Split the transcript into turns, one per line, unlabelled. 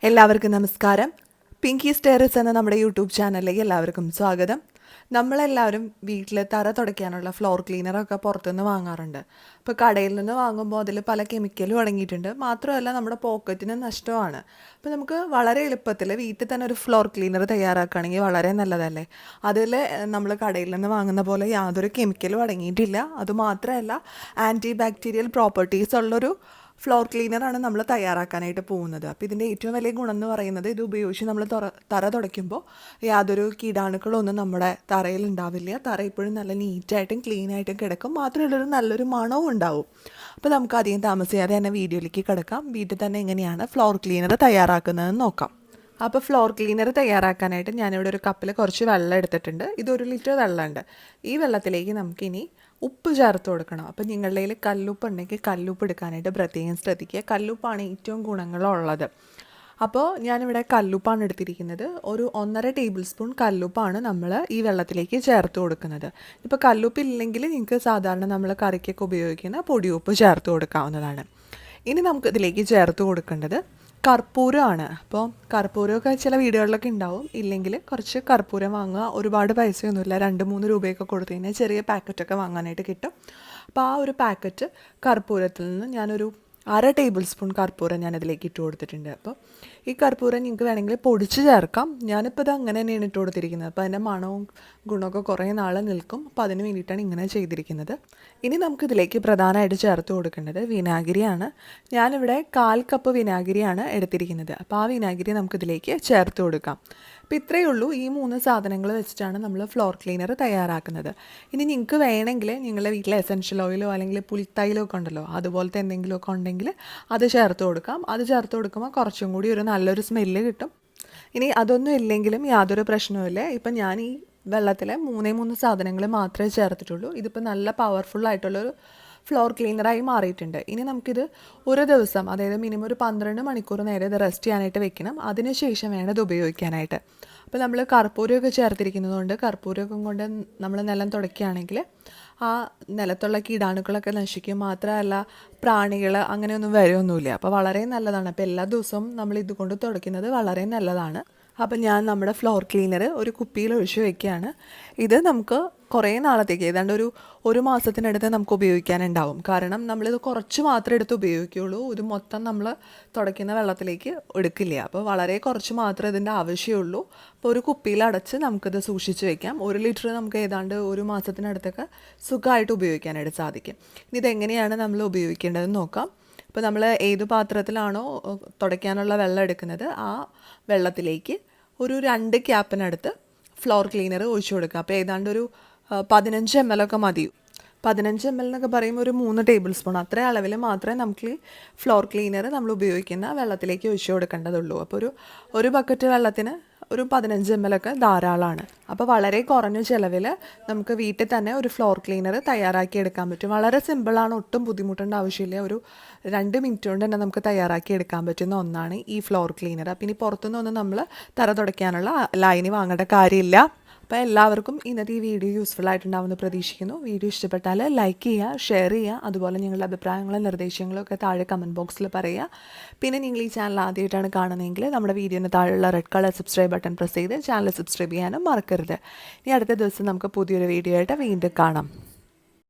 എല്ലാവർക്കും നമസ്കാരം. Pinkies terrace എന്ന നമ്മുടെ യൂട്യൂബ് ചാനലിലേക്ക് എല്ലാവർക്കും സ്വാഗതം. നമ്മളെല്ലാവരും വീട്ടിൽ തറ തുടയ്ക്കാനുള്ള ഫ്ലോർ ക്ലീനറൊക്കെ പുറത്തുനിന്ന് വാങ്ങാറുണ്ട്. ഇപ്പോൾ കടയിൽ നിന്ന് വാങ്ങുമ്പോൾ അതിൽ പല കെമിക്കലും അടങ്ങിയിട്ടുണ്ട്. മാത്രമല്ല നമ്മുടെ പോക്കറ്റിന് നഷ്ടമാണ്. അപ്പോൾ നമുക്ക് വളരെ എളുപ്പത്തിൽ വീട്ടിൽ തന്നെ ഒരു ഫ്ലോർ ക്ലീനർ തയ്യാറാക്കുകയാണെങ്കിൽ വളരെ നല്ലതല്ലേ. അതിൽ നമ്മൾ കടയിൽ നിന്ന് വാങ്ങുന്ന പോലെ യാതൊരു കെമിക്കലും അടങ്ങിയിട്ടില്ല. അതുമാത്രമല്ല ആൻറ്റി ബാക്ടീരിയൽ പ്രോപ്പർട്ടീസ് ഉള്ളൊരു ഫ്ലോർ ക്ലീനറാണ് നമ്മൾ തയ്യാറാക്കാനായിട്ട് പോകുന്നത്. അപ്പോൾ ഇതിൻ്റെ ഏറ്റവും വലിയ ഗുണം എന്ന് പറയുന്നത് ഇത് ഉപയോഗിച്ച് നമ്മൾ തറ തുടയ്ക്കുമ്പോൾ യാതൊരു കീടാണുക്കളൊന്നും നമ്മുടെ തറയിൽ ഉണ്ടാവില്ല. തറ എപ്പോഴും നല്ല നീറ്റായിട്ടും ക്ലീനായിട്ടും കിടക്കും. മാത്രമല്ല നല്ലൊരു മണവും ഉണ്ടാവും. അപ്പോൾ നമുക്ക് അധികം താമസിയാതെ തന്നെ വീഡിയോയിലേക്ക് കിടക്കാം. വീട്ടിൽ തന്നെ എങ്ങനെയാണ് ഫ്ലോർ ക്ലീനർ തയ്യാറാക്കുന്നതെന്ന് നോക്കാം. അപ്പോൾ ഫ്ലോർ ക്ലീനർ തയ്യാറാക്കാനായിട്ട് ഞാനിവിടെ ഒരു കപ്പിൽ കുറച്ച് വെള്ളം എടുത്തിട്ടുണ്ട്. ഇത് 1 ലിറ്റർ വെള്ളമുണ്ട്. ഈ വെള്ളത്തിലേക്ക് നമുക്കിനി ഉപ്പ് ചേർത്ത് കൊടുക്കണം. അപ്പോൾ നിങ്ങളുടെ കയ്യിൽ കല്ലുപ്പ് ഉണ്ടെങ്കിൽ കല്ലുപ്പ് എടുക്കാനായിട്ട് പ്രത്യേകം ശ്രദ്ധിക്കുക. കല്ലുപ്പാണ് ഏറ്റവും ഗുണങ്ങളുള്ളത്. അപ്പോൾ ഞാനിവിടെ കല്ലുപ്പാണ് എടുത്തിരിക്കുന്നത്. ഒരു 1.5 ടേബിൾ സ്പൂൺ കല്ലുപ്പാണ് നമ്മൾ ഈ വെള്ളത്തിലേക്ക് ചേർത്ത് കൊടുക്കുന്നത്. ഇപ്പോൾ കല്ലുപ്പില്ലെങ്കിൽ നിങ്ങൾക്ക് സാധാരണ നമ്മൾ കറിക്കൊക്കെ ഉപയോഗിക്കുന്ന പൊടിയുപ്പ് ചേർത്ത് കൊടുക്കാവുന്നതാണ്. ഇനി നമുക്ക് ഇതിലേക്ക് ചേർത്ത് കൊടുക്കേണ്ടത് കർപ്പൂരമാണ്. അപ്പോൾ കർപ്പൂരമൊക്കെ ചില വീടുകളിലൊക്കെ ഉണ്ടാവും. ഇല്ലെങ്കിൽ കുറച്ച് കർപ്പൂരം വാങ്ങുക. ഒരുപാട് പൈസയൊന്നുമില്ല, 2-3 രൂപയൊക്കെ കൊടുത്തു കഴിഞ്ഞാൽ ചെറിയ പാക്കറ്റൊക്കെ വാങ്ങാനായിട്ട് കിട്ടും. അപ്പോൾ ആ ഒരു പാക്കറ്റ് കർപ്പൂരത്തിൽ നിന്ന് ഞാനൊരു 1/2 ടേബിൾ സ്പൂൺ കർപ്പൂരം ഞാനതിലേക്ക് ഇട്ട് കൊടുത്തിട്ടുണ്ട്. അപ്പോൾ ഈ കർപ്പൂരം നിങ്ങൾക്ക് വേണമെങ്കിൽ പൊടിച്ച് ചേർക്കാം. ഞാനിപ്പോൾ ഇത് അങ്ങനെ തന്നെയാണ് ഇട്ട് കൊടുത്തിരിക്കുന്നത്. അപ്പോൾ അതിൻ്റെ മണവും ഗുണമൊക്കെ കുറേ നാൾ നിൽക്കും. അപ്പോൾ അതിന് വേണ്ടിയിട്ടാണ് ഇങ്ങനെ ചെയ്തിരിക്കുന്നത്. ഇനി നമുക്കിതിലേക്ക് പ്രധാനമായിട്ട് ചേർത്ത് കൊടുക്കേണ്ടത് വിനാഗിരിയാണ്. ഞാനിവിടെ 1/4 കപ്പ് വിനാഗിരിയാണ് എടുത്തിരിക്കുന്നത്. അപ്പോൾ ആ വിനാഗിരി നമുക്കിതിലേക്ക് ചേർത്ത് കൊടുക്കാം. അപ്പോൾ ഇത്രയേ ഉള്ളൂ. ഈ 3 സാധനങ്ങൾ വെച്ചിട്ടാണ് നമ്മൾ ഫ്ലോർ ക്ലീനർ തയ്യാറാക്കുന്നത്. ഇനി നിങ്ങൾക്ക് വേണമെങ്കിൽ നിങ്ങളുടെ വീട്ടിലെ എസൻഷ്യൽ ഓയിലോ അല്ലെങ്കിൽ പുൽത്തൈലോ ഒക്കെ ഉണ്ടല്ലോ, അതുപോലത്തെ എന്തെങ്കിലുമൊക്കെ ഉണ്ടെങ്കിൽ അത് ചേർത്ത് കൊടുക്കാം. അത് ചേർത്ത് കൊടുക്കുമ്പോൾ കുറച്ചും കൂടി ഒരു നല്ലൊരു സ്മെല്ല് കിട്ടും. ഇനി അതൊന്നും ഇല്ലെങ്കിലും യാതൊരു പ്രശ്നവുമില്ല. ഇപ്പം ഞാൻ ഈ വെള്ളത്തിലെ 3 സാധനങ്ങൾ മാത്രമേ ചേർത്തിട്ടുള്ളൂ. ഇതിപ്പോൾ നല്ല പവർഫുള്ളായിട്ടുള്ളൊരു ഫ്ലോർ ക്ലീനറായി മാറിയിട്ടുണ്ട്. ഇനി നമുക്കിത് ഒരു ദിവസം, അതായത് മിനിമം ഒരു 12 മണിക്കൂർ നേരം ഇത് റെസ്റ്റ് ചെയ്യാനായിട്ട് വെക്കണം. അതിനുശേഷം വേണം ഇത് ഉപയോഗിക്കാനായിട്ട്. അപ്പോൾ നമ്മൾ കർപ്പൂരമൊക്കെ ചേർത്തിരിക്കുന്നതുകൊണ്ട് കർപ്പൂരമൊക്കെ കൊണ്ട് നമ്മൾ നിലം തുടയ്ക്കുകയാണെങ്കിൽ ആ നിലത്തുള്ള കീടാണുക്കളൊക്കെ നശിക്കും. മാത്രമല്ല പ്രാണികൾ അങ്ങനെയൊന്നും വരുമൊന്നുമില്ല. അപ്പോൾ വളരെ നല്ലതാണ്. അപ്പോൾ എല്ലാ ദിവസവും നമ്മൾ ഇതുകൊണ്ട് തുടയ്ക്കുന്നത് വളരെ നല്ലതാണ്. അപ്പം ഞാൻ നമ്മുടെ ഫ്ലോർ ക്ലീനർ ഒരു കുപ്പിയിൽ ഒഴിച്ച് വയ്ക്കുകയാണ്. ഇത് നമുക്ക് കുറേ നാളത്തേക്ക്, ഏതാണ്ട് ഒരു മാസത്തിനടുത്ത് നമുക്ക് ഉപയോഗിക്കാനുണ്ടാവും. കാരണം നമ്മളിത് കുറച്ച് മാത്രമേ എടുത്ത് ഉപയോഗിക്കുകയുള്ളൂ. ഇത് മൊത്തം നമ്മൾ തുടയ്ക്കുന്ന വെള്ളത്തിലേക്ക് എടുക്കില്ല. അപ്പോൾ വളരെ കുറച്ച് മാത്രമേ ഇതിൻ്റെ ആവശ്യമുള്ളൂ. അപ്പോൾ ഒരു കുപ്പിയിൽ അടച്ച് നമുക്കിത് സൂക്ഷിച്ച് വയ്ക്കാം. 1 ലിറ്റർ നമുക്ക് ഏതാണ്ട് ഒരു മാസത്തിനടുത്തൊക്കെ സുഖമായിട്ട് ഉപയോഗിക്കാനായിട്ട് സാധിക്കും. ഇനി ഇതെങ്ങനെയാണ് നമ്മൾ ഉപയോഗിക്കേണ്ടതെന്ന് നോക്കാം. ഇപ്പോൾ നമ്മൾ ഏത് പാത്രത്തിലാണോ തുടയ്ക്കാനുള്ള വെള്ളം എടുക്കുന്നത് ആ വെള്ളത്തിലേക്ക് ഒരു 2 ക്യാപ്പിനടുത്ത് ഫ്ലോർ ക്ലീനർ ഒഴിച്ചു കൊടുക്കുക. അപ്പോൾ ഏതാണ്ട് ഒരു 15 ml ഒക്കെ മതി. 15 ml എന്നൊക്കെ പറയുമ്പോൾ ഒരു 3 ടേബിൾ സ്പൂൺ അത്ര അളവിൽ മാത്രമേ നമുക്ക് ഫ്ലോർ ക്ലീനർ നമ്മൾ ഉപയോഗിക്കുന്ന വെള്ളത്തിലേക്ക് ഒഴിച്ചു കൊടുക്കേണ്ടതുള്ളൂ. അപ്പോൾ ഒരു ബക്കറ്റ് വെള്ളത്തിന് ഒരു 15 ml ഒക്കെ ധാരാളമാണ്. അപ്പോൾ വളരെ കുറഞ്ഞ ചിലവിൽ നമുക്ക് വീട്ടിൽ തന്നെ ഒരു ഫ്ലോർ ക്ലീനർ തയ്യാറാക്കി എടുക്കാൻ പറ്റും. വളരെ സിമ്പിളാണ്, ഒട്ടും ബുദ്ധിമുട്ടേണ്ട ആവശ്യമില്ല. ഒരു 2 മിനിറ്റ് കൊണ്ട് തന്നെ നമുക്ക് തയ്യാറാക്കി എടുക്കാൻ പറ്റുന്ന ഒന്നാണ് ഈ ഫ്ലോർ ക്ലീനർ. അപ്പോൾ ഇനി പുറത്തുനിന്നൊന്നും നമ്മൾ തറ തുടയ്ക്കാനുള്ള ലൈന് വാങ്ങേണ്ട കാര്യമില്ല. അപ്പോൾ എല്ലാവർക്കും ഇന്നത്തെ ഈ വീഡിയോ യൂസ്ഫുൾ ആയിട്ടുണ്ടാവുമെന്ന് പ്രതീക്ഷിക്കുന്നു. വീഡിയോ ഇഷ്ടപ്പെട്ടാൽ ലൈക്ക് ചെയ്യുക, ഷെയർ ചെയ്യുക. അതുപോലെ നിങ്ങളുടെ അഭിപ്രായങ്ങളും നിർദ്ദേശങ്ങളും ഒക്കെ താഴെ കമൻറ്റ് ബോക്സിൽ പറയുക. പിന്നെ നിങ്ങൾ ഈ ചാനൽ ആദ്യമായിട്ടാണ് കാണുന്നതെങ്കിൽ നമ്മുടെ വീഡിയോന് താഴെയുള്ള red colour subscribe button press ചെയ്ത് ചാനൽ സബ്സ്ക്രൈബ് ചെയ്യാനും മറക്കരുത്. ഇനി അടുത്ത ദിവസം നമുക്ക് പുതിയൊരു വീഡിയോ ആയിട്ട് വീണ്ടും കാണാം.